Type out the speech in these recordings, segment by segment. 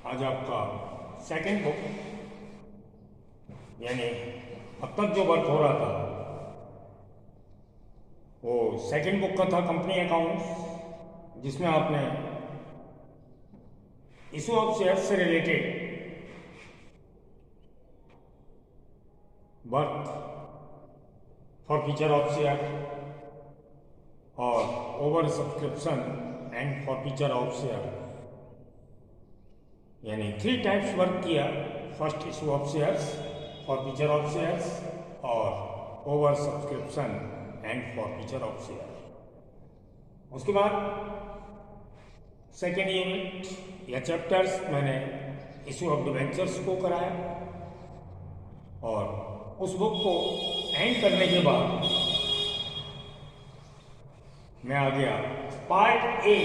आज आपका second book, यानी अब तक जो वर्क हो रहा था वो सेकंड बुक का था कंपनी अकाउंट्स, जिसमें आपने इशू ऑफ शेयर्स से related work forfeiture of share और oversubscription and forfeiture of share, यानी 3 टाइप्स वर्क किया। First issue of shares, forfeiture of shares और oversubscription and forfeiture of share. उसके बाद second unit या chapters मैंने issue of debentures को कराया और उस बुक को एंड करने के बाद मैं आ गया पार्ट ए,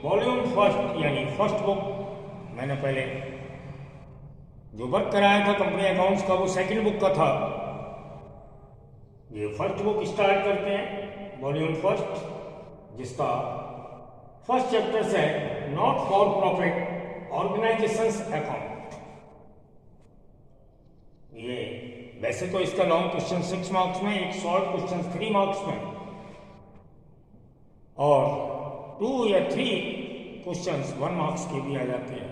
वॉल्यूम फर्स्ट, यानी फर्स्ट बुक। मैंने पहले जो वर्क कराया था कंपनी अकाउंट्स का वो सेकंड बुक का था। ये फर्स्ट बुक स्टार्ट करते हैं, वॉल्यूम फर्स्ट, जिसका फर्स्ट चैप्टर है not for profit organisations account. ये वैसे तो इसका लॉन्ग क्वेश्चन 6 मार्क्स में, एक शॉर्ट क्वेश्चन 3 मार्क्स में और 2 या 3 क्वेश्चंस 1 मार्क्स के भी आ जाते हैं,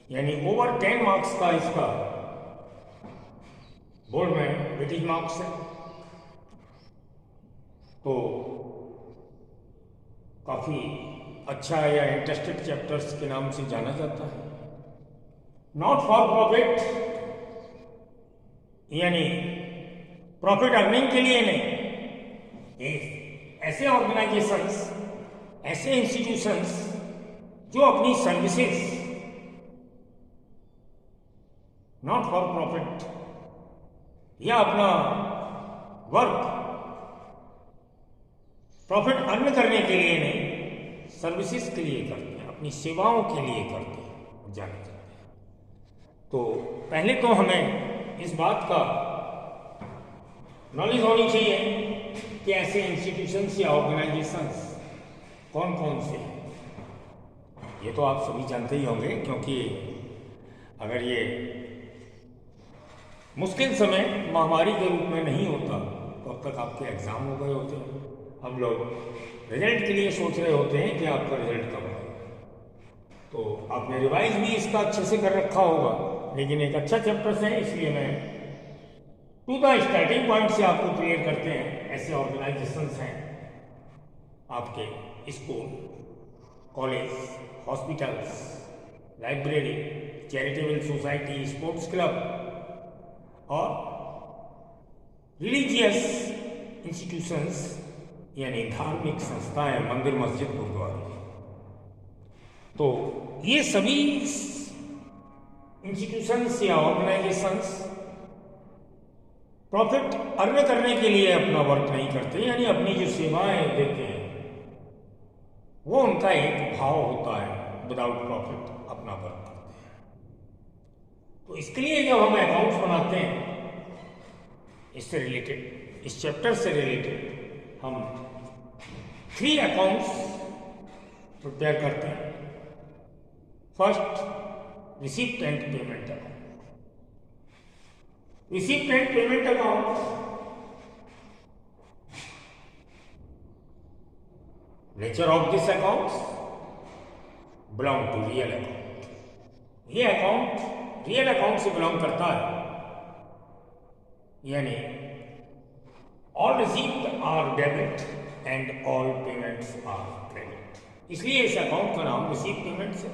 यानी ओवर 10 मार्क्स का इसका बोर्ड में वेटेज मार्क्स है। तो काफी अच्छा या इंटरेस्टेड चैप्टर्स के नाम से जाना जाता है। नॉट फॉर प्रॉफिट यानी प्रॉफिट अर्निंग के लिए नहीं, ऐसे ऑर्गेनाइजेशंस, ऐसे इंस्टीट्यूशंस जो अपनी सर्विसेज नॉट फॉर प्रॉफिट या अपना वर्क प्रॉफिट अर्न करने के लिए नहीं, सर्विसेज के लिए करते हैं, अपनी सेवाओं के लिए करते हैं, जाने जाते हैं। तो पहले तो हमें इस बात का नॉलेज होनी चाहिए कि ऐसे इंस्टीट्यूशंस या ऑर्गेनाइजेशंस कौन कौन से हैं। ये तो आप सभी जानते ही होंगे, क्योंकि अगर ये मुश्किल समय महामारी के रूप में नहीं होता तो अब तक आपके एग्जाम हो गए होते हैं। हम लोग रिजल्ट के लिए सोच रहे होते हैं कि आपका रिजल्ट कब आएगा। तो आपने रिवाइज भी इसका अच्छे से कर रखा होगा, लेकिन एक अच्छा चैप्टर है, इसलिए मैं टू द स्टार्टिंग पॉइंट से आपको क्लियर करते हैं। ऐसे ऑर्गेनाइजेशंस हैं आपके school, college, hospitals, library, charitable society, sports club और रिलीजियस इंस्टीट्यूशंस यानी धार्मिक संस्थाएं, मंदिर, मस्जिद, गुरुद्वारे। तो ये सभी इंस्टीट्यूशंस या ऑर्गेनाइजेशंस प्रॉफिट अर्न करने के लिए अपना वर्क नहीं करते, यानी अपनी जो सेवाएं देते हैं वो उनका एक भाव होता है, विदाउट प्रॉफिट अपना वर्क करते हैं। तो इसके लिए जब हम अकाउंट्स बनाते हैं, इससे रिलेटेड, इस चैप्टर से रिलेटेड हम 3 अकाउंट्स प्रिपेयर करते हैं। First, receipt and payment account. Receipt and payment account nature of this accounts belong to real account. ये अकाउंट रियल अकाउंट से बिलोंग करता है, यानी all receipt are debit and all payments are credit, इसलिए इस account का नाम receipt payments है।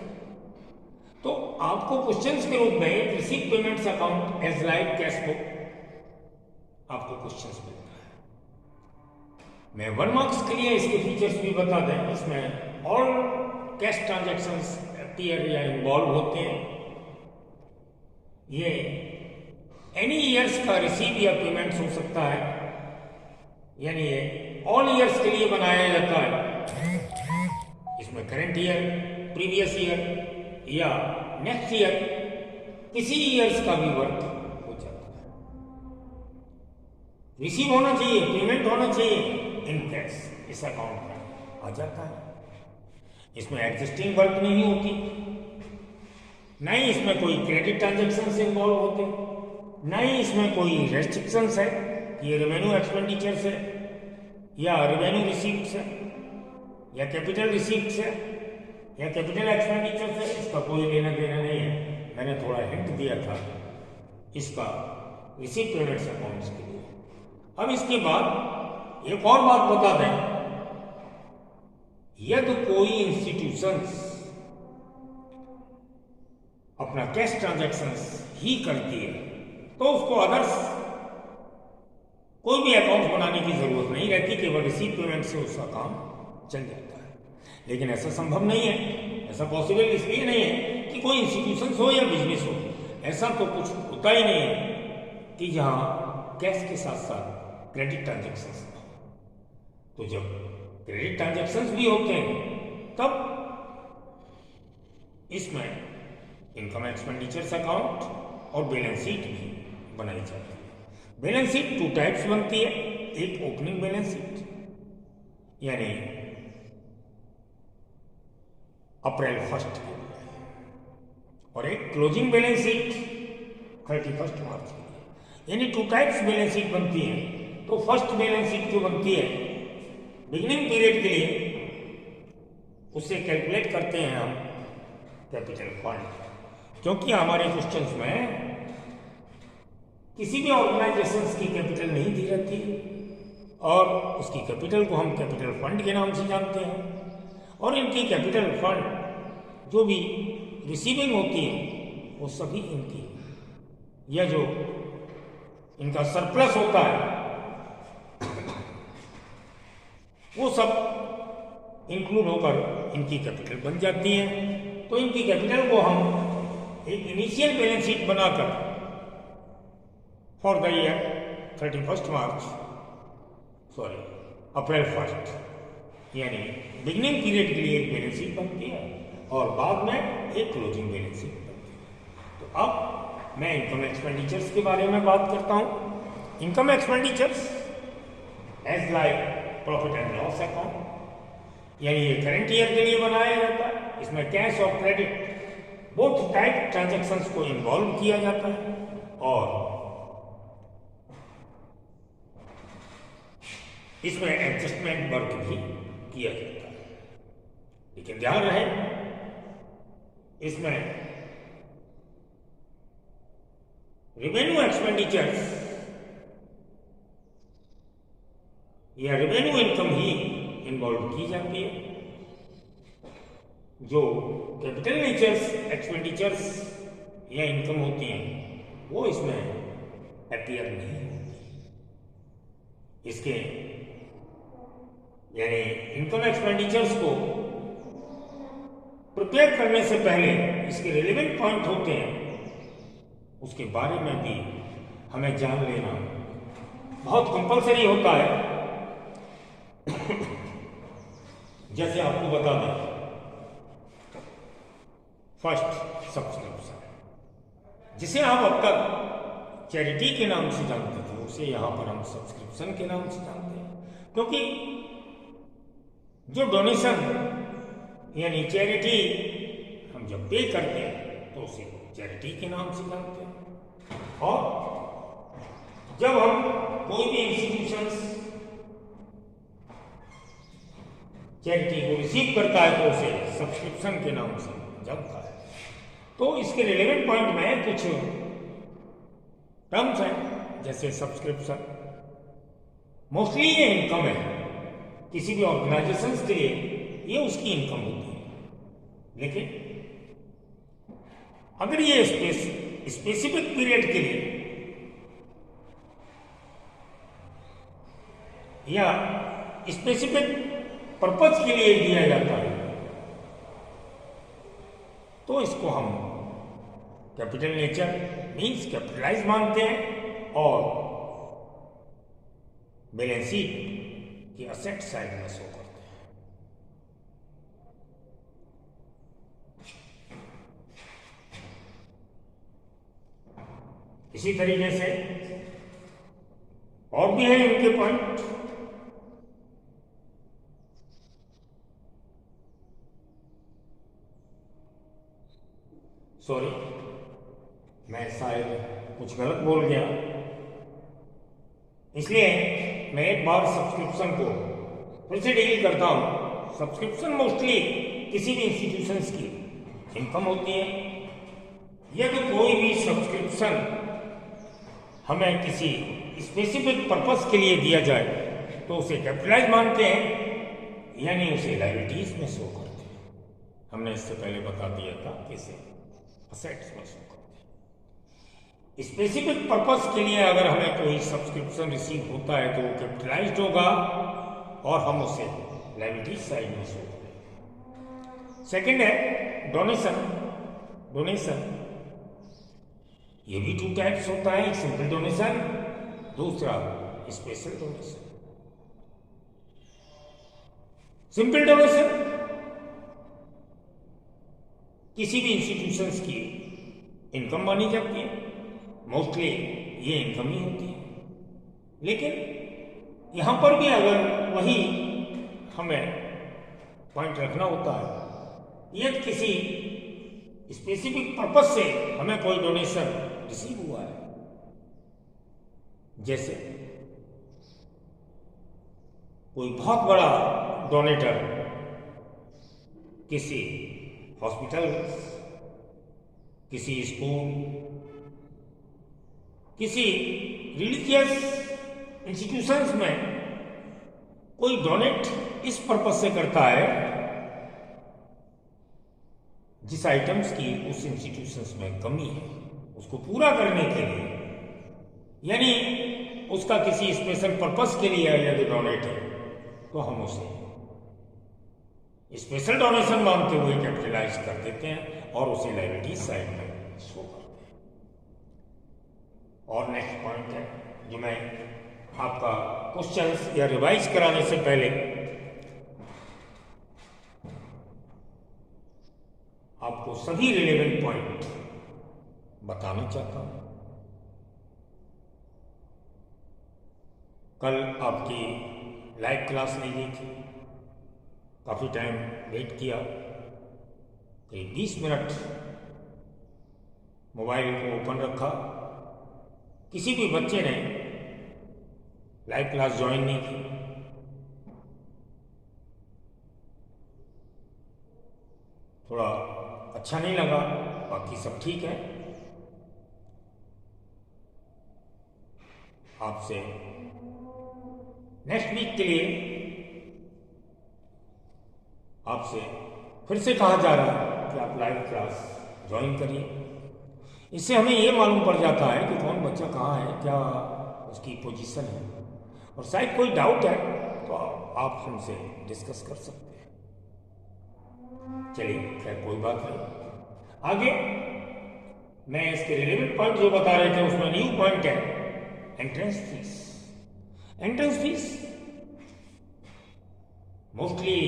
तो आपको क्वेश्चंस के रूप में receipt payments account as like cash book आपको क्वेश्चंस मिलता है। मैं 1 मार्क्स के लिए इसके फीचर्स भी बता दें। इसमें ऑल कैश ट्रांजैक्शंस अपीयर या इन्वॉल्व होते हैं। ये एनी ईयर्स का रिसीव या पेमेंट्स हो सकता है, यानी ये ऑल ईयर्स के लिए बनाया जाता है। इसमें करंट ईयर, प्रीवियस ईयर या नेक्स्ट ईयर, किसी ईयर्स का भी वर्क हो जाता है। रिसीव होना चाहिए, पेमेंट होना चाहिए इन कैश, इस अकाउंट में आ जाता है। इसमें एग्जिस्टिंग वर्क नहीं होती, न ही इसमें कोई क्रेडिट ट्रांजेक्शन इन्वॉल्व होते, न ही इसमें कोई रेस्ट्रिक्शंस है कि ये रेवेन्यू एक्सपेंडिचर से या रेवेन्यू रिसीप्ट से या कैपिटल रिसीप्ट से या कैपिटल एक्सपेंडिचर से, इसका कोई लेना देना नहीं है। मैंने थोड़ा हिंट दिया था इसका रिसीप्ट पेमेंट्स अकाउंट्स के लिए। अब इसके बाद एक और बात बता दें, यदि कोई इंस्टीट्यूशंस अपना कैश ट्रांजैक्शंस ही करती है तो उसको अदर्स कोई भी अकाउंट बनाने की जरूरत नहीं रहती, केवल रिसीप्ट पेमेंट से उसका काम चल जाता है। लेकिन ऐसा संभव नहीं है, ऐसा पॉसिबल इसलिए नहीं है कि कोई इंस्टीट्यूशन हो या बिजनेस हो, ऐसा तो कुछ होता ही नहीं है कि जहां कैश के साथ साथ क्रेडिट ट्रांजेक्शन्स हो। तो जब क्रेडिट ट्रांजेक्शन्स भी होते हैं तब इसमें इनकम एक्सपेंडिचर्स अकाउंट और बैलेंस शीट भी बनाई जाती है। बैलेंस शीट 2 टाइप्स बनती है, एक ओपनिंग बैलेंस शीट यानी अप्रैल 1 के लिए, और एक क्लोजिंग बैलेंस शीट 31 मार्च के लिए। यानी 2 टाइप्स बैलेंस शीट बनती है। तो फर्स्ट बैलेंस शीट जो बनती है बिगिनिंग पीरियड के लिए, उससे कैलकुलेट करते हैं हम कैपिटल फंड, क्योंकि हमारे क्वेश्चंस में किसी भी ऑर्गेनाइजेशंस की कैपिटल नहीं दी रहती और उसकी कैपिटल को हम कैपिटल फंड के नाम से जानते हैं, और इनकी कैपिटल फंड जो भी रिसीविंग होती है वो सभी इनकी, या जो इनका सरप्लस होता है वो सब इंक्लूड होकर इनकी कैपिटल बन जाती है। तो इनकी कैपिटल को हम एक इनिशियल बैलेंस शीट बनाकर फॉर द ईयर 31 मार्च अप्रैल 1 यानी बिगिनिंग पीरियड के लिए एक बैलेंस शीट बनती है और बाद में एक क्लोजिंग बैलेंस शीट बनती है। तो अब मैं इनकम एक्सपेंडिचर्स के बारे में बात करता हूं। Income expenditures as like profit and loss account, यानी ये करंट ईयर के लिए बनाया जाता है। इसमें कैश और क्रेडिट बोथ टाइप ट्रांजैक्शंस को इन्वॉल्व किया जाता है और इसमें एडजस्टमेंट वर्क भी किया जाता है। लेकिन ध्यान रहे, इसमें रेवेन्यू एक्सपेंडिचर्स या रेवेन्यू इनकम ही इन्वॉल्व की जाती है। जो कैपिटल नेचर्स एक्सपेंडिचर्स या इनकम होती हैं वो इसमें अपीयर नहीं होती। इसके यानी इनकम एक्सपेंडिचर्स को प्रिपेयर करने से पहले इसके रिलेवेंट पॉइंट होते हैं, उसके बारे में भी हमें जान लेना बहुत कंपलसरी होता है। जैसे आपको बता दें, फर्स्ट सब्सक्रिप्शन, जिसे हम अब तक चैरिटी के नाम से जानते थे उसे यहां पर हम सब्सक्रिप्शन के नाम से जानते हैं, क्योंकि जो डोनेशन यानी चैरिटी हम जब पे करते हैं तो उसे चैरिटी के नाम से जानते हैं, और जब हम कोई भी इंस्टीट्यूशंस चैरिटी को रिसीव करता है तो उसे सब्सक्रिप्शन के नाम से जानता है। तो इसके रिलेवेंट पॉइंट में कुछ टर्म्स हैं, जैसे सब्सक्रिप्शन मोस्टली ये इनकम है, किसी भी ऑर्गेनाइजेशन के लिए ये उसकी इनकम होती है। लेकिन अगर ये स्पेसिफिक पीरियड के लिए या स्पेसिफिक पर्पज के लिए दिया जाता है तो इसको हम कैपिटल नेचर मीन्स कैपिटलाइज मानते हैं और बैलेंस शीट की असेट साइड में शो करते हैं। इसी तरीके से और भी है इनके पॉइंट। सॉरी, मैं शायद कुछ गलत बोल गया, इसलिए मैं एक बार सब्सक्रिप्शन को फिर से डील करता हूँ। सब्सक्रिप्शन मोस्टली किसी भी इंस्टीट्यूशंस की इनकम होती है। यदि कोई भी सब्सक्रिप्शन हमें किसी स्पेसिफिक पर्पस के लिए दिया जाए तो उसे कैपिटलाइज मानते हैं, यानी उसे लायबिलिटीज में शो करते हैं। हमने इससे पहले बता दिया था कि इसे असेट्स में शो करते हैं। स्पेसिफिक पर्पस के लिए अगर हमें कोई सब्सक्रिप्शन रिसीव होता है तो वो कैपिटलाइज्ड होगा और हम उसे लायबिलिटीज साइड में शो करेंगे। सेकंड है डोनेशन। डोनेशन ये भी 2 टाइप्स होता है, एक सिंपल डोनेशन, दूसरा स्पेशल डोनेशन। सिंपल डोनेशन किसी भी इंस्टीट्यूशंस की इनकम मानी जाती है, मोस्टली ये इनकम ही होती है। लेकिन यहां पर भी अगर वही हमें पॉइंट रखना होता है, यदि किसी स्पेसिफिक पर्पस से हमें कोई डोनेशन रिसीव हुआ है, जैसे कोई बहुत बड़ा डोनेटर किसी हॉस्पिटल, किसी स्कूल, किसी रिलीजियस इंस्टीट्यूशंस में कोई डोनेट इस पर्पस से करता है जिस आइटम्स की उस इंस्टीट्यूशंस में कमी है, उसको पूरा करने के लिए, यानी उसका किसी स्पेशल पर्पस के लिए यदि डोनेट है तो हम उसे स्पेशल डोनेशन मानते हुए कैपिटलाइज कर देते हैं और उसे लायबिलिटीज साइड में शो करते हैं। और नेक्स्ट पॉइंट है जो मैं आपका क्वेश्चंस या रिवाइज कराने से पहले आपको सभी रिलेवेंट पॉइंट बताना चाहता हूं। कल आपकी लाइव क्लास ली गई थी, काफ़ी टाइम वेट किया, करीब 20 मिनट मोबाइल को ओपन रखा, किसी भी बच्चे ने लाइव क्लास ज्वाइन नहीं की। थोड़ा अच्छा नहीं लगा, बाकी सब ठीक है। आपसे नेक्स्ट वीक के लिए आपसे फिर से कहा जा रहा है कि आप लाइव क्लास ज्वाइन करिए। इससे हमें ये मालूम पड़ जाता है कि कौन बच्चा कहाँ है, क्या उसकी पोजीशन है, और शायद कोई डाउट है तो आप हमसे डिस्कस कर सकते हैं। चलिए खैर कोई बात नहीं। आगे मैं इसके रिलेवेंट पॉइंट जो बता रहे थे उसमें न्यू पॉइंट है entrance fees. Entrance fees mostly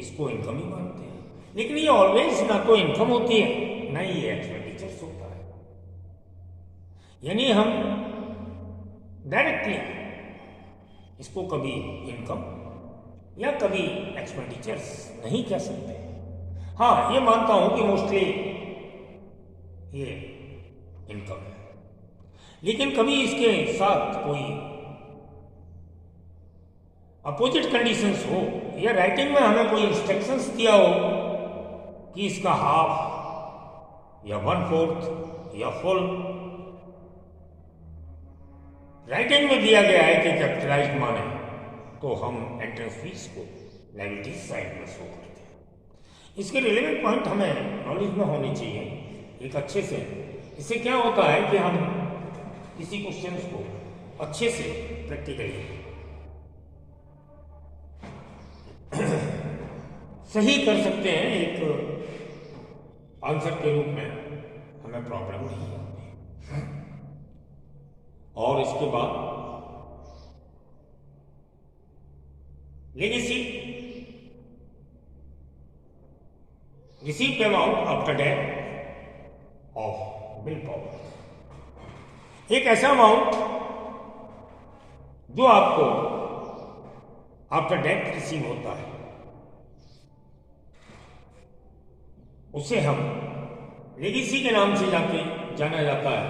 इसको इनकम ही मानते हैं, लेकिन ये ऑलवेज ना तो इनकम होती है ना ही ये एक्सपेंडिचर्स होता है। यानी हम डायरेक्टली इसको कभी इनकम या कभी एक्सपेंडिचर्स नहीं कह सकते। हाँ, ये मानता हूं कि मोस्टली ये इनकम है, लेकिन कभी इसके साथ कोई अपोजिट कंडीशंस हो या राइटिंग में हमें कोई इंस्ट्रक्शंस दिया हो कि इसका हाफ या 1/4 या फुल, राइटिंग में दिया गया है कि कैपिटलाइज्ड माने, तो हम एंट्रेंस फीस को लायबिलिटीज साइड में शो करते हैं। इसके रिलेवेंट पॉइंट हमें नॉलेज में होने चाहिए एक अच्छे से। इससे क्या होता है कि हम किसी क्वेश्चंस को अच्छे से प्रैक्टिकली सही कर सकते हैं, एक आंसर के रूप में हमें प्रॉब्लम नहीं आती। और इसके बाद legacy, received amount after death of will power. एक ऐसा अमाउंट जो आपको आफ्टर डेथ रिसीव होता है, उसे हम लेगेसी के नाम से जाना जाता है,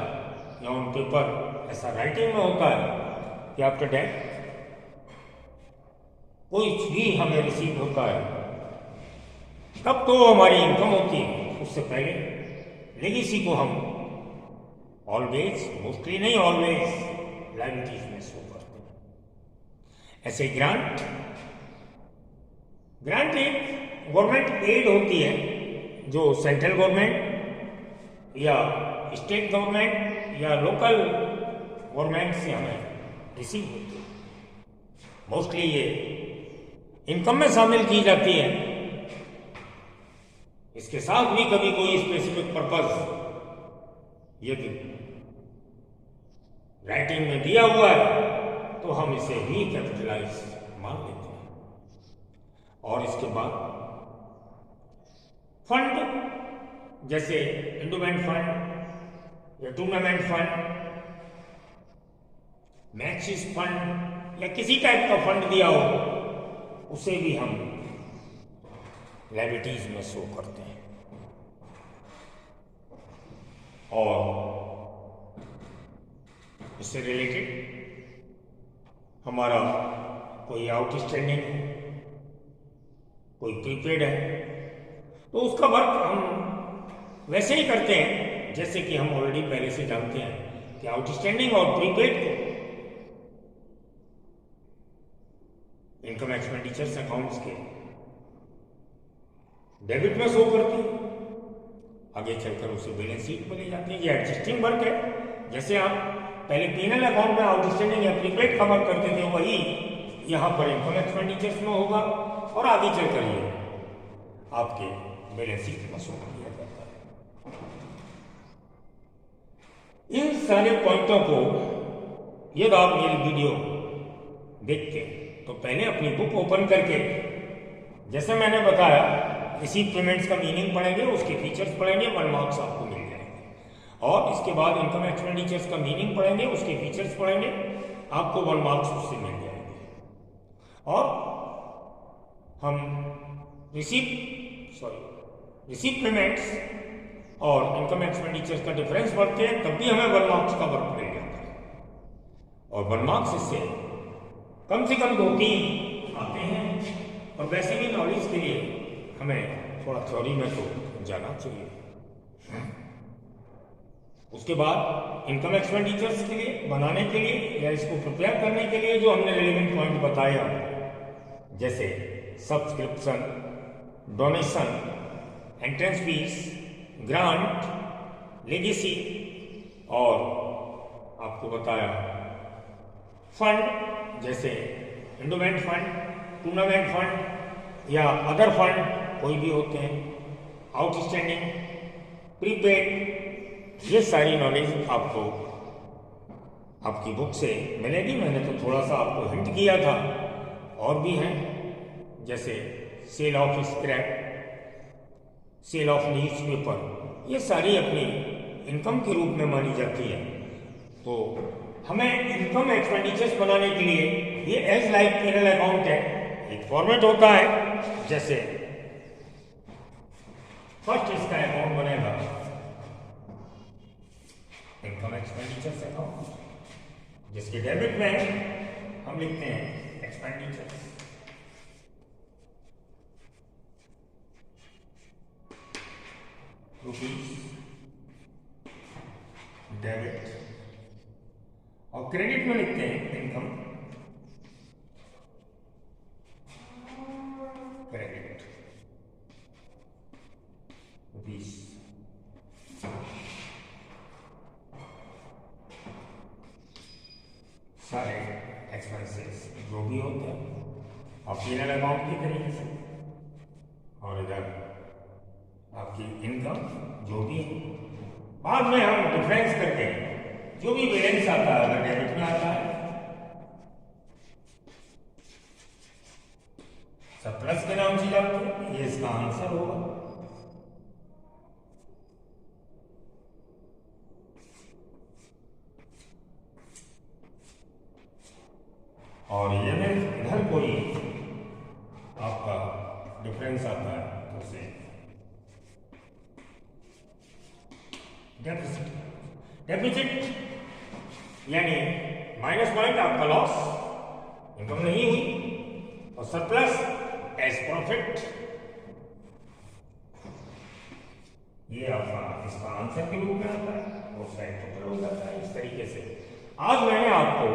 या ऑन पेपर ऐसा राइटिंग में होता है कि आफ्टर डेथ कोई भी हमें रिसीव होता है तब तो हमारी इनकम होती है, उससे पहले लेगेसी को हम ऑलवेज, मोस्टली नहीं ऑलवेज, लायबिलिटीज में शो करते हैं। ऐसे ग्रांट एक गवर्नमेंट एड होती है जो सेंट्रल गवर्नमेंट या स्टेट गवर्नमेंट या लोकल गवर्नमेंट से हमें रिसीव होती है। मोस्टली ये इनकम में शामिल की जाती है। इसके साथ भी कभी कोई स्पेसिफिक पर्पस यदि राइटिंग में दिया हुआ है तो हम इसे भी कैपिटलाइज मान लेते हैं। और इसके बाद फंड, जैसे एंडोमेंट फंड या टूर्नामेंट फंड, मैचेस फंड या किसी टाइप का फंड दिया हो, उसे भी हम लायबिलिटीज में शो करते हैं। और इससे रिलेटेड हमारा कोई आउटस्टैंडिंग है, कोई प्रीपेड है, तो उसका वर्क हम वैसे ही करते हैं जैसे कि हम ऑलरेडी पहले से जानते हैं कि आउटस्टैंडिंग और प्रीपेड को इनकम एक्सपेंडिचर्स अकाउंट्स के डेबिट में शो करते हैं, आगे चलकर उसे बैलेंस शीट में ले जाते हैं। ये एडजस्टिंग वर्क है। जैसे आप पहले पीएनएल अकाउंट में आउटस्टैंडिंग या प्रीपेड कवर करते थे, वही यहाँ पर इनकम एक्सपेंडिचर्स में होगा और आगे चलकर ये आपके बैलेंस शीट में शो किया जाता है। इन सारे पॉइंटों को यदि आप मेरी वीडियो देखते तो पहले अपनी बुक ओपन करके, जैसे मैंने बताया, रिसीव पेमेंट्स का मीनिंग पढ़ेंगे, उसके फीचर्स पढ़ेंगे, 1 मार्क्स आपको मिल जाएंगे। और इसके बाद इनकम एक्सपेंडिचर्स का मीनिंग पढ़ेंगे, उसके फीचर्स पढ़ेंगे, आपको 1 मार्क्स उससे मिल जाएंगे। और हम रिसीव पेमेंट्स और इनकम एक्सपेंडिचर्स का डिफरेंस पढ़ते हैं, तब भी हमें 1 मार्क्स का वर्क मिल जाता है। और 1 मार्क्स इससे कम से कम 2-3 आते हैं। और वैसे भी नॉलेज के लिए हमें थोड़ा थ्योरी में तो जाना चाहिए। उसके बाद इनकम एक्सपेंडिचर्स के लिए बनाने के लिए या इसको प्रिपेयर करने के लिए जो हमने रेलिवेंट पॉइंट बताया, जैसे subscription, donation, entrance fees, grant, legacy, और आपको बताया फंड, जैसे एंडोमेंट फंड, टूर्नामेंट फंड या अदर फंड कोई भी होते हैं, आउटस्टैंडिंग, प्रीपेड, ये सारी नॉलेज आपको आपकी बुक से मिलेगी। मैंने तो थोड़ा सा आपको हिंट किया था, और भी हैं, जैसे sale of scrap, sale of newspaper, ये सारी अपनी इनकम के रूप में मानी जाती है। तो हमें इनकम एक्सपेंडिचर्स बनाने के लिए ये एज लाइक पीएनएल अकाउंट है, एक फॉर्मेट होता है। जैसे फर्स्ट इसका अकाउंट बनेगा इनकम एक्सपेंडिचर्स अकाउंट, जिसके डेबिट में हम लिखते हैं एक्सपेंडिचर्स, रुपीज, डेबिट, और क्रेडिट में लिखते हैं इनकम, क्रेडिट, रुपीज। सारे एक्सपेंसेस जो भी होते हैं आप पीएनएल अकाउंट की तरीके से, और इधर आपकी इनकम जो भी है, बाद में हम डिफरेंस करके जो भी बैलेंस आता है, अगर डेबिट में आता है सब प्लस के नाम से जाते हैं, ये इसका आंसर होगा। और ये में इधर कोई आपका डिफरेंस आता है तो उसे डेफिसिट, डेफिसिट यानी माइनस पॉइंट आपका लॉस, इनकम नहीं हुई, और सरप्लस एज प्रॉफिट, ये आपका इसका आंसर के रूप में आता है और साइड टोटल हो जाता है। इस तरीके से आज मैंने आपको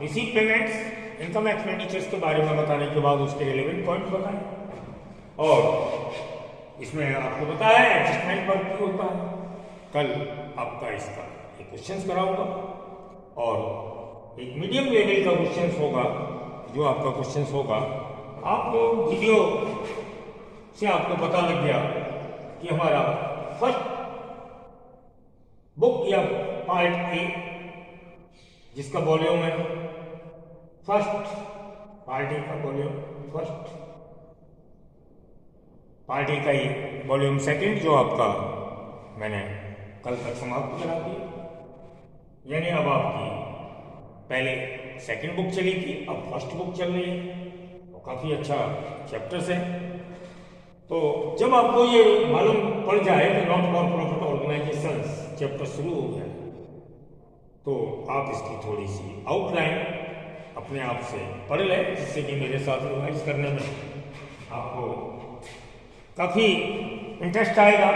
रिसीव पेमेंट्स, इनकम एक्सपेंडिचर्स के बारे में बताने के बाद उसके रिलेवेंट पॉइंट बताए और इसमें आपको बताया एडजस्टमेंट वर्क भी होता है। कल आपका इसका एक क्वेश्चंस कराऊंगा और एक मीडियम लेवल का क्वेश्चंस होगा, जो आपका क्वेश्चंस होगा आपको वीडियो से आपको पता लग गया कि हमारा फर्स्ट बुक या पार्ट ए जिसका वॉल्यूम है फर्स्ट, पार्ट ए का वॉल्यूम फर्स्ट, पार्ट ए का ही वॉल्यूम सेकंड जो आपका मैंने कल तक समाप्त करा दिया। यानी अब आपकी पहले सेकंड बुक चली थी, अब फर्स्ट बुक चल रही है, तो काफ़ी अच्छा चैप्टर्स है। तो जब आपको ये मालूम पड़ जाए कि not for profit organisations chapter शुरू हो गया, तो आप इसकी थोड़ी सी आउटलाइन अपने आप से पढ़ लें, जिससे कि मेरे साथ रिवाइज करने में आपको काफ़ी इंटरेस्ट आएगा।